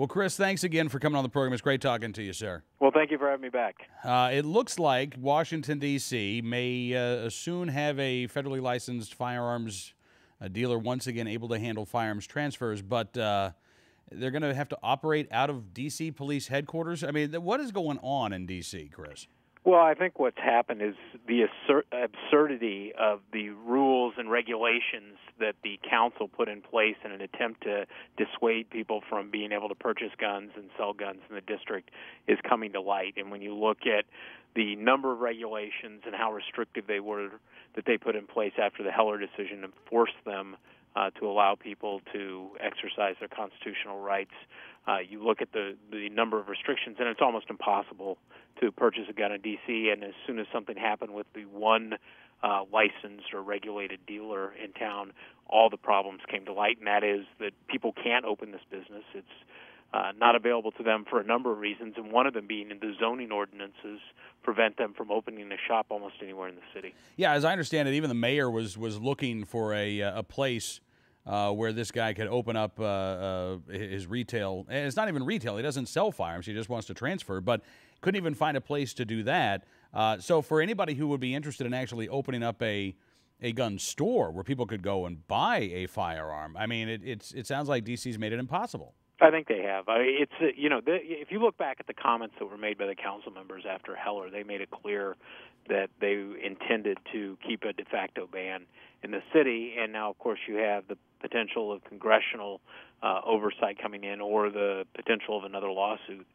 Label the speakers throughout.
Speaker 1: Well, Chris, thanks again for coming on the program. It's great talking to you, sir.
Speaker 2: Well, thank you for having me back.
Speaker 1: It looks like Washington, D.C. may soon have a federally licensed firearms dealer once again able to handle firearms transfers, but they're going to have to operate out of D.C. police headquarters. I mean, what is going on in D.C., Chris?
Speaker 2: Well, I think what's happened is the absurdity of the rules and regulations that the council put in place in an attempt to dissuade people from being able to purchase guns and sell guns in the district is coming to light. And when you look at the number of regulations and how restrictive they were that they put in place after the Heller decision and forced them to allow people to exercise their constitutional rights, you look at the number of restrictions, and it's almost impossible to purchase a gun in D.C., and as soon as something happened with the one licensed or regulated dealer in town, all the problems came to light, and that is that people can't open this business. It's not available to them for a number of reasons, and one of them being the zoning ordinances prevent them from opening a shop almost anywhere in the city.
Speaker 1: Yeah, as I understand it, even the mayor was looking for a place where this guy could open up his retail. And it's not even retail. He doesn't sell firearms. He just wants to transfer, but couldn't even find a place to do that. So for anybody who would be interested in actually opening up a gun store where people could go and buy a firearm, I mean, it sounds like D.C.'s made it impossible.
Speaker 2: I think they have. If you look back at the comments that were made by the council members after Heller, they made it clear that they intended to keep a de facto ban in the city, and now, of course, you have the potential of congressional oversight coming in, or the potential of another lawsuit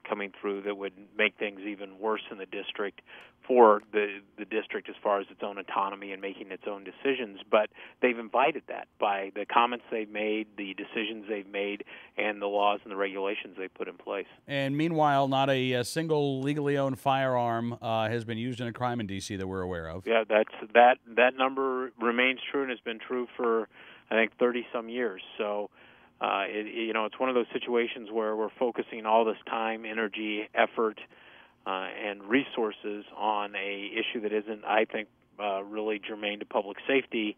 Speaker 2: coming through that would make things even worse in the district for the district as far as its own autonomy and making its own decisions. But they've invited that by the comments they've made, the decisions they've made, and the laws and the regulations they've put in place.
Speaker 1: And meanwhile, not a single legally owned firearm has been used in a crime in D.C. that we're aware of.
Speaker 2: Yeah, that number remains true and has been true for, I think, 30-some years. So it's one of those situations where we're focusing all this time, energy, effort, and resources on a issue that isn't, I think, really germane to public safety,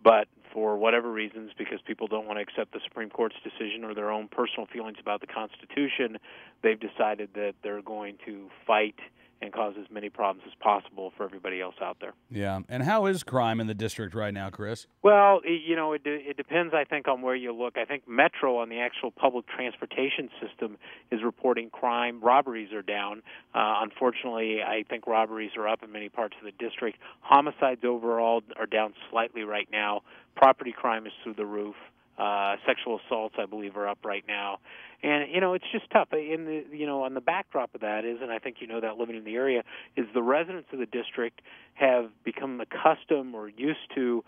Speaker 2: but for whatever reasons, because people don't want to accept the Supreme Court's decision or their own personal feelings about the Constitution, they've decided that they're going to fight and cause as many problems as possible for everybody else out there.
Speaker 1: Yeah. And how is crime in the district right now, Chris?
Speaker 2: Well, it depends, I think, on where you look. I think Metro, on the actual public transportation system, is reporting crime. Robberies are down. Unfortunately, I think robberies are up in many parts of the district. Homicides overall are down slightly right now. Property crime is through the roof. Sexual assaults, I believe, are up right now. And, it's just tough. On the backdrop of that is, and I think that living in the area, is the residents of the district have become accustomed or used to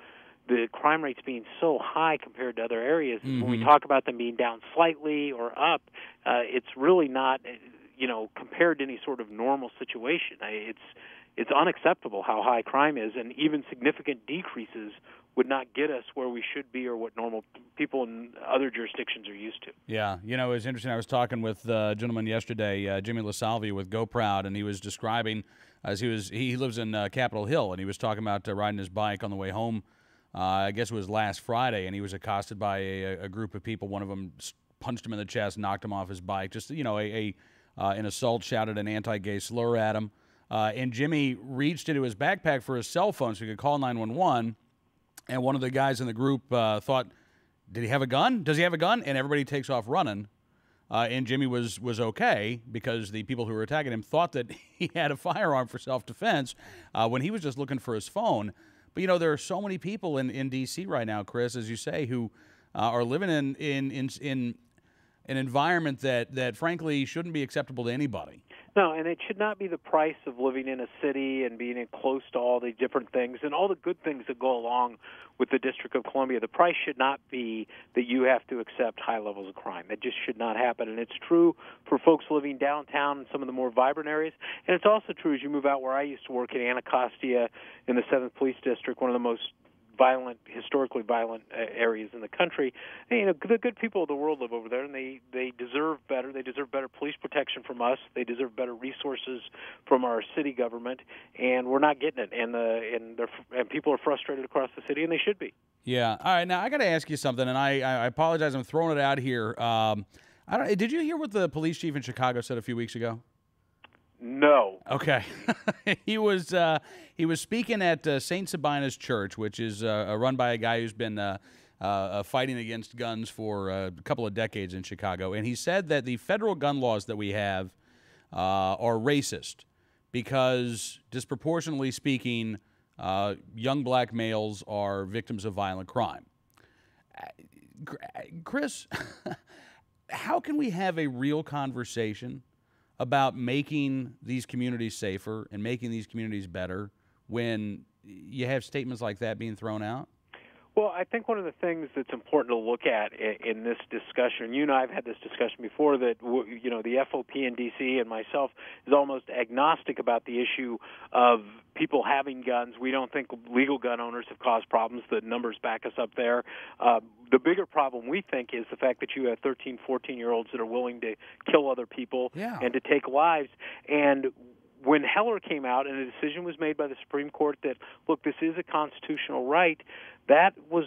Speaker 2: the crime rates being so high compared to other areas. Mm-hmm. When we talk about them being down slightly or up, it's really not, compared to any sort of normal situation. It's unacceptable how high crime is, and even significant decreases would not get us where we should be or what normal people in other jurisdictions are used to.
Speaker 1: Yeah, it was interesting. I was talking with a gentleman yesterday, Jimmy LaSalvia with Go Proud, and he was describing, as he lives in Capitol Hill, and he was talking about riding his bike on the way home, I guess it was last Friday, and he was accosted by a group of people. One of them punched him in the chest, knocked him off his bike, just, an assault, shouted an anti-gay slur at him. And Jimmy reached into his backpack for his cell phone so he could call 911. And one of the guys in the group thought, did he have a gun? Does he have a gun? And everybody takes off running. And Jimmy was okay because the people who were attacking him thought that he had a firearm for self-defense when he was just looking for his phone. But, there are so many people in D.C. right now, Chris, as you say, who are living in an environment that frankly shouldn't be acceptable to anybody.
Speaker 2: No, and it should not be the price of living in a city and being close to all the different things and all the good things that go along with the District of Columbia. The price should not be that you have to accept high levels of crime. That just should not happen. And it's true for folks living downtown in some of the more vibrant areas. And it's also true as you move out where I used to work in Anacostia in the 7th Police District, one of the most historically violent areas in the country. And, the good people of the world live over there, and they deserve better. They deserve better police protection from us. They deserve better resources from our city government, and we're not getting it. And people are frustrated across the city, and they should be.
Speaker 1: Yeah. All right. Now I got to ask you something, and I apologize. I'm throwing it out here. Did you hear what the police chief in Chicago said a few weeks ago?
Speaker 2: No.
Speaker 1: Okay. he was speaking at St. Sabina's Church, which is run by a guy who's been fighting against guns for a couple of decades in Chicago. And he said that the federal gun laws that we have are racist because, disproportionately speaking, young black males are victims of violent crime. Chris, how can we have a real conversation about making these communities safer and making these communities better when you have statements like that being thrown out?
Speaker 2: Well, I think one of the things that's important to look at in this discussion, you and I have had this discussion before, that the FOP in D.C. and myself is almost agnostic about the issue of people having guns. We don't think legal gun owners have caused problems. The numbers back us up there. The bigger problem, we think, is the fact that you have 13, 14-year-olds that are willing to kill other people and to take lives. And when Heller came out and a decision was made by the Supreme Court that, look, this is a constitutional right, that was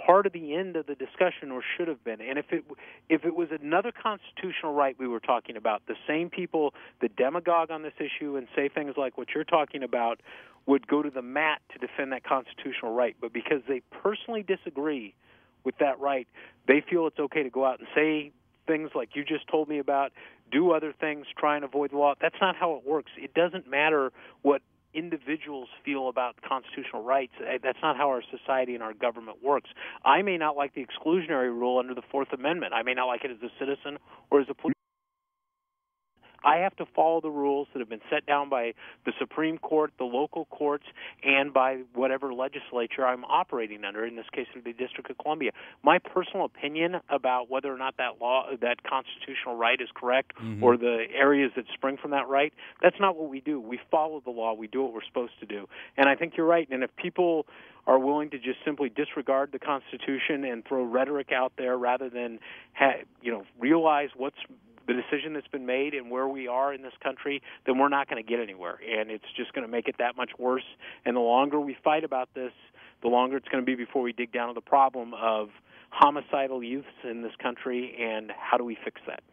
Speaker 2: part of the end of the discussion, or should have been. And if it was another constitutional right we were talking about, the same people that demagogue on this issue and say things like what you're talking about would go to the mat to defend that constitutional right. But because they personally disagree with that right, they feel it's okay to go out and say things like you just told me about, do other things, try and avoid the law. That's not how it works. It doesn't matter what individuals feel about constitutional rights. That's not how our society and our government works. I may not like the exclusionary rule under the Fourth Amendment. I may not like it as a citizen or as a police. I have to follow the rules that have been set down by the Supreme Court, the local courts, and by whatever legislature I'm operating under, in this case, the District of Columbia. My personal opinion about whether or not that constitutional right is correct, or the areas that spring from that right, that's not what we do. We follow the law. We do what we're supposed to do. And I think you're right. And if people are willing to just simply disregard the Constitution and throw rhetoric out there rather than realize what's the decision that's been made and where we are in this country, then we're not going to get anywhere. And it's just going to make it that much worse. And the longer we fight about this, the longer it's going to be before we dig down to the problem of homicidal youths in this country and how do we fix that.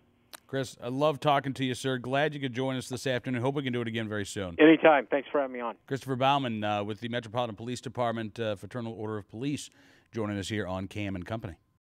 Speaker 1: Chris, I love talking to you, sir. Glad you could join us this afternoon. Hope we can do it again very soon.
Speaker 2: Anytime. Thanks for having me on.
Speaker 1: Christopher Bauman with the Metropolitan Police Department Fraternal Order of Police joining us here on Cam and Company.